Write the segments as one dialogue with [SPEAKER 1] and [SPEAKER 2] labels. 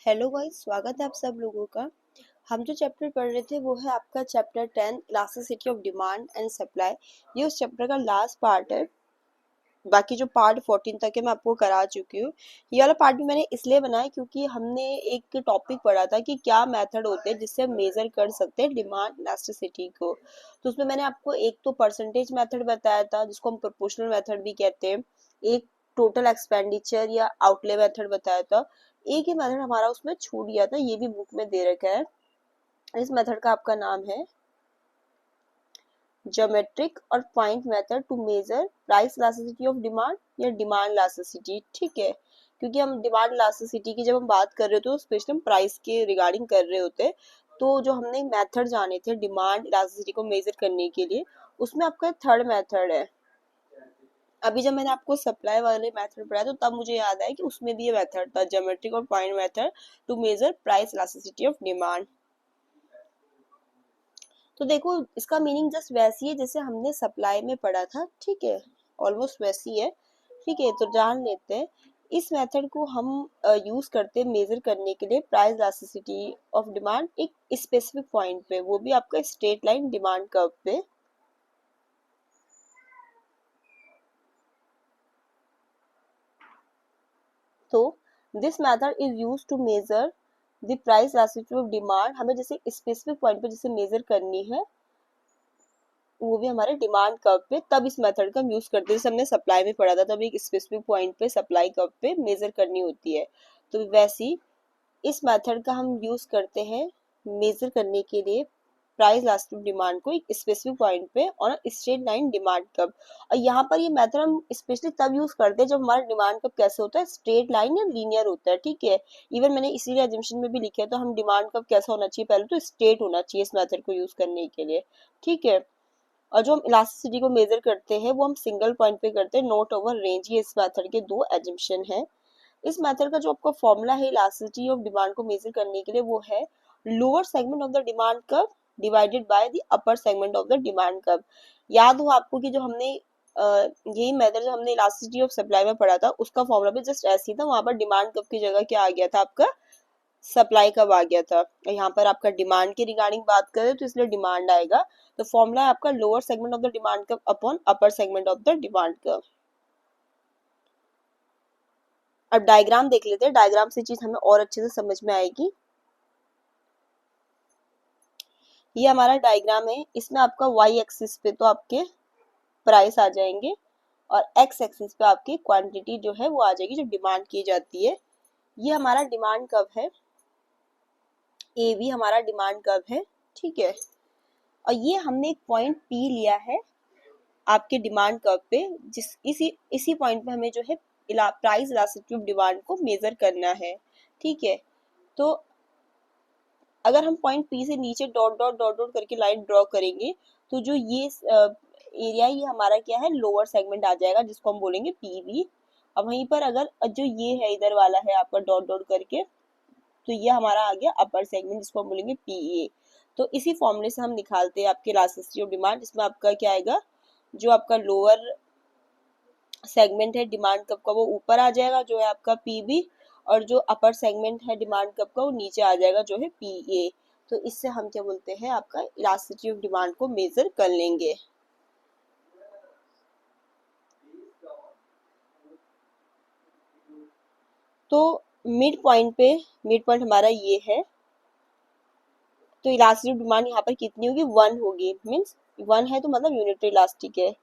[SPEAKER 1] Hello guys, स्वागत है आप सब लोगों का। हम जो चैप्टर पढ़ रहे थे वो है आपका chapter 10 elasticity of demand and supply. ये उस चैप्टर का लास्ट पार्ट है। बाकी जो पार्ट 14 तक है मैं आपको करा चुकी हूँ। ये वाला पार्ट भी मैंने इसलिए बनाया क्योंकि हमने एक टॉपिक पढ़ा था कि क्या मेथड होते हैं जिससे हम मेजर कर सकते हैं डिमांड इलास्टिसिटी को। तो उसमें मैंने आपको एक तो परसेंटेज मेथड बताया था जिसको हम प्रोपोर्शनल मेथड भी कहते हैं, एक टोटल एक्सपेंडिचर या आउटले मेथड बताया था, एक ही मेथड हमारा उसमें छूट गया था, ये भी बुक में दे रखा है। इस मेथड का आपका नाम है ज्योमेट्रिक और point method to measure price elasticity of demand या डिमांड इलास्टिसिटी। ठीक है, क्योंकि हम डिमांड इलास्टिसिटी की जब हम बात कर रहे होते हैं तो स्पेशली हम प्राइस के रिगार्डिंग कर रहे होते हैं। तो जो हमने मेथड जाने थे डिमांड इलास्टिसिटी को मेजर करने के लिए, उसमें आपका थर्ड मेथड है। अभी जब मैंने आपको सप्लाई वाले मेथड पढ़ाया तो तब मुझे याद आया कि उसमें भी ये मेथड था, ज्योमेट्रिक और point method to measure price elasticity of demand. तो देखो इसका मीनिंग जस्ट वैसी है जैसे हमने सप्लाई में पढ़ा था। ठीक है, ऑलमोस्ट वैसी है। ठीक है, तो जान लेते हैं। इस मेथड को हम यूज करते हैं मेजर करने के लिए प्राइस इलास्टिसिटी ऑफ डिमांड एक स्पेसिफिक पॉइंट पे, वो भी आपका स्ट्रेट लाइन डिमांड कर्व पे। तो this method is use to measure the price elasticity of demand. हमें जैसे स्पेसिफिक पॉइंट पे जैसे मेजर करनी है, वो भी हमारे डिमांड कर्व पे, तब इस मेथड का हम यूज करते हैं। जैसे हमने सप्लाई में पढ़ा था तब एक स्पेसिफिक पॉइंट पे सप्लाई कर्व पे मेजर करनी होती है। तो वैसी इस मेथड का हम यूज करते हैं मेजर करने के लिए प्राइस इलास्टिक डिमांड को एक स्पेसिफिक पॉइंट पे और स्ट्रेट लाइन डिमांड कर्व। और यहाँ पर ये मेथड हम स्पेशली तब यूज करते हैं जब हमारा डिमांड कर्व कैसे होता है, स्ट्रेट लाइन या लीनियर होता है। ठीक है, इवन मैंने इसीलिए एजम्पशन में भी लिखा है। तो हम डिमांड कर्व कैसा होना चाहिए, पहले तो स्ट्रेट होना चाहिए इस मेथड को यूज करने के लिए। ठीक है, और जो हम इलास्टिसिटी को मेजर करते हैं वो हम सिंगल पॉइंट पे करते हैं, नोट ओवर रेंज। ये इस मेथड के दो एजम्पशन है। इस मेथड का जो आपका फॉर्मूला है इलास्टिसिटी ऑफ डिमांड को मेजर करने के लिए, वो है lower segment of the demand curve divided by the upper segment of the demand curve. याद हो आपको कि जो हमने यही मेथड जो हमने इलास्टिसिटी ऑफ सप्लाई में पढ़ा था उसका फॉर्मूला भी जस्ट ऐसे ही था। वहां पर डिमांड कर्व की जगह क्या आ गया था, आपका सप्लाई कब आ गया था। यहाँ पर आपका डिमांड के रिगार्डिंग बात करें तो इसलिए डिमांड आएगा। तो फॉर्मूला है आपका lower segment of the demand curve upon upper segment of the demand curve. अब डायग्राम देख लेते हैं, डायग्राम से चीज हमें और अच्छे से समझ में आएगी। ये हमारा डायग्राम है, इसमें आपका वाई एक्सिस पे तो आपके प्राइस आ जाएंगे और एक्स एक्सिस पे आपकी क्वांटिटी जो है वो आ जाएगी जो डिमांड की जाती है। ये हमारा डिमांड कर्व है, ए भी हमारा डिमांड कर्व है। ठीक है, और ये हमने एक पॉइंट पी लिया है आपके डिमांड कर्व पे, जिस इसी इसी पॉइंट पे हमें जो है प्राइस इलास्टिसिटी ऑफ डिमांड को मेजर करना है। ठीक है, तो अगर हम पॉइंट पी से नीचे डॉट डॉट डॉट डॉट करके लाइन ड्रॉ करेंगे तो जो ये एरिया ये हमारा क्या है, लोअर सेगमेंट आ जाएगा जिसको हम बोलेंगे पीवी। अब वहीं पर अगर जो ये है इधर वाला है आपका डॉट डॉट करके, तो ये हमारा आ गया अपर सेगमेंट जिसको हम बोलेंगे पीए। तो इसी फॉर्मूले से हम निकालते हैं आपके इलास्टिसिटी ऑफ डिमांड। इसमें आपका क्या आएगा, जो आपका लोअर सेगमेंट है डिमांड कर्व का वो ऊपर आ जाएगा जो है आपका पीबी, और जो अपर सेगमेंट है डिमांड कर्व का वो नीचे आ जाएगा जो है पीए। तो इससे हम क्या बोलते हैं, आपका इलास्टिसिटी ऑफ डिमांड को मेजर कर लेंगे। तो मिड पॉइंट हमारा ये है। तो इलास्टिसिटी ऑफ डिमांड यहाँ पर कितनी होगी, 1 होगी। मीन्स 1 है तो मतलब यूनिटरी इलास्टिक है।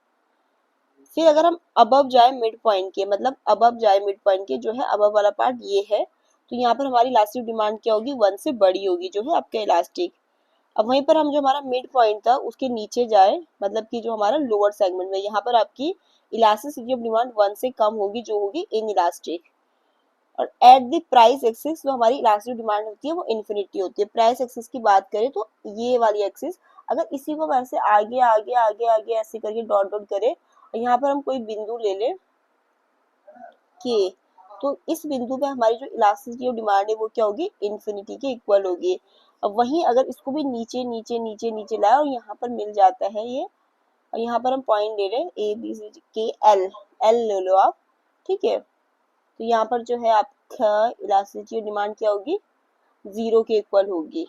[SPEAKER 1] फिर अगर हम अबव जाए मिड पॉइंट के, मतलब अबव जाए मिड पॉइंट के, जो है अबव वाला पार्ट ये है, तो यहाँ पर हमारी इलास्टिक डिमांड क्या होगी, 1 से बड़ी होगी जो है आपका इलास्टिक। अब वहीं पर हम जो हमारा मिड पॉइंट था उसके नीचे जाए, मतलब कि जो हमारा लोअर सेगमेंट में, यहाँ पर आपकी इलास्टिसिटी ऑफ डिमांड 1 से कम होगी जो होगी इन इलास्टिक। और एट द प्राइस एक्सिस जो हमारी इलास्टिक डिमांड होती है वो इन्फिनिटी होती है। प्राइस एक्सिस की बात करें तो ये वाली एक्सिस, अगर इसी को वैसे आगे आगे आगे आगे ऐसे करके डॉट डॉट करें और यहाँ पर हम कोई बिंदु ले लें के, तो इस बिंदु पे हमारी जो इलास्टिसिटी ऑफ डिमांड है वो क्या होगी, इन्फिनिटी के इक्वल होगी। अब वहीं अगर इसको भी नीचे नीचे नीचे नीचे लाए और यहाँ पर मिल जाता है ये, और यहाँ पर हम पॉइंट ले रहे हैं ए बी सी के एल, एल ले लो आप। ठीक है, तो यहाँ पर जो है आपका इलास्टिसिटी ऑफ डिमांड क्या होगी, जीरो के इक्वल होगी।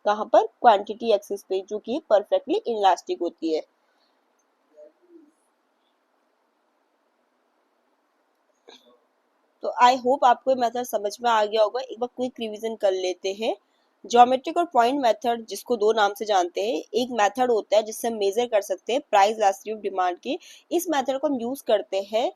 [SPEAKER 1] कहाँ पर? क्वांटिटी एक्सिस पे, जो कि परफेक्टली इनइलास्टिक होती है। तो आई होप आपको ये मेथड समझ में आ गया होगा। एक बार क्विक रिवीजन कर लेते हैं। ज्योमेट्रिक और पॉइंट मेथड, जिसको दो नाम से जानते हैं, एक मेथड होता है जिससे हम मेजर कर सकते हैं प्राइस इलास्टिसिटी ऑफ डिमांड की। इस मेथड को हम यूज करते हैं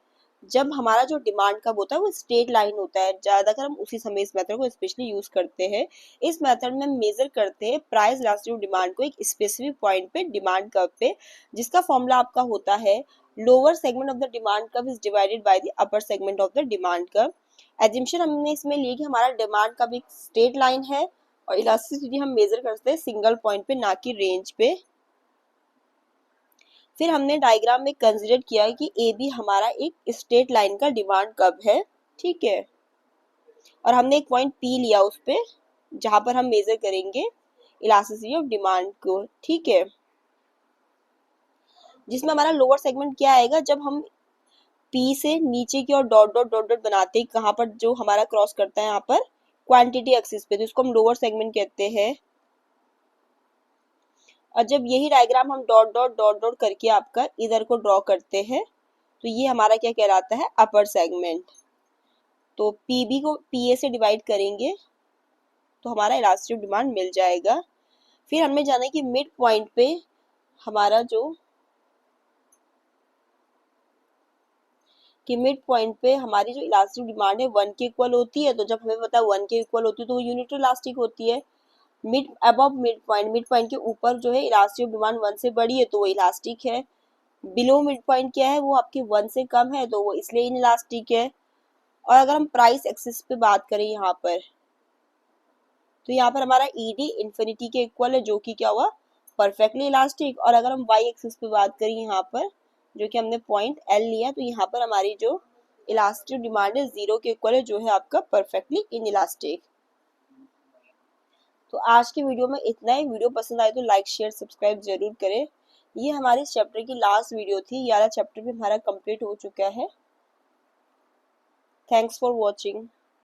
[SPEAKER 1] जब हमारा जो डिमांड कब होता है वो स्ट्रेट लाइन होता है, ज्यादातर हम उसी समय इस मेथड को स्पेशली यूज करते हैं। इस मेथड में हम मेजर करते हैं प्राइस इलास्टिसिटी ऑफ डिमांड को एक स्पेसिफिक पॉइंट पे, डिमांड कर्व पे, जिसका फॉर्मूला आपका होता है lower segment of the demand curve is divided by the upper segment of the demand curve. Assumption हमने इसमें ली कि हमारा डिमांड कर्व एक स्ट्रेट लाइन है और इलास्टिसिटी हम मेजर करते हैं सिंगल पॉइंट पे, ना कि रेंज पे। फिर हमने डायग्राम में कंसीडर किया कि ए बी हमारा एक स्ट्रेट लाइन का डिमांड कर्व है, ठीक है, और हमने एक पॉइंट पी लिया उस पे, जहां पर हम मेजर करेंगे इलास्टिसिटी ऑफ डिमांड को, ठीक है, जिसमें हमारा लोअर सेगमेंट क्या आएगा, जब हम पी से नीचे की ओर डॉट डॉट डॉट डॉट बनाते हैं, कहाँ पर जो हमारा क्रॉस करता है यहाँ पर क्वांटिटी एक्सिस पे, तो इसको हम लोअर सेगमेंट कहते हैं। और जब यही डायग्राम हम डॉट डॉट डॉट डॉट करके आपका इधर को ड्रॉ करते हैं, तो ये हमारा क्या कहलाता है? Upper segment. तो पीबी को पीए से डिवाइड करेंगे तो हमारा इलास्टिक डिमांड मिल जाएगा। फिर हमने जाना कि मिड पॉइंट पे हमारा जो मिड पॉइंट पे हमारी जो इलास्टिक डिमांड है 1 के इक्वल होती है, तो जब हमें पता है 1 के इक्वल होती है तो वो यूनिट इलास्टिक होती है। मिड अबव मिड पॉइंट के ऊपर जो है इलास्टिक डिमांड 1 से बड़ी है तो वो इलास्टिक है। बिलो मिड पॉइंट क्या है? वो आपकी 1 से कम है तो वो इसलिए इनइलास्टिक है। और अगर हम प्राइस एक्सिस पे बात करें यहाँ पर, तो यहाँ पर हमारा ईडी इन्फिनिटी के इक्वल है, जो कि क्या हुआ? Perfectly elastic. और अगर हम वाई एक्सिस पे बात करें यहाँ पर, जो कि हमने पॉइंट एल लिया, तो यहाँ पर हमारी जो इलास्टिक डिमांड है 0 के इक्वल है, जो है आपका परफेक्टली इनइलास्टिक। तो आज की वीडियो में इतना ही। वीडियो पसंद आए तो लाइक शेयर सब्सक्राइब जरूर करें। ये हमारे चैप्टर की लास्ट वीडियो थी, 11 चैप्टर भी हमारा कंप्लीट हो चुका है। Thanks for watching.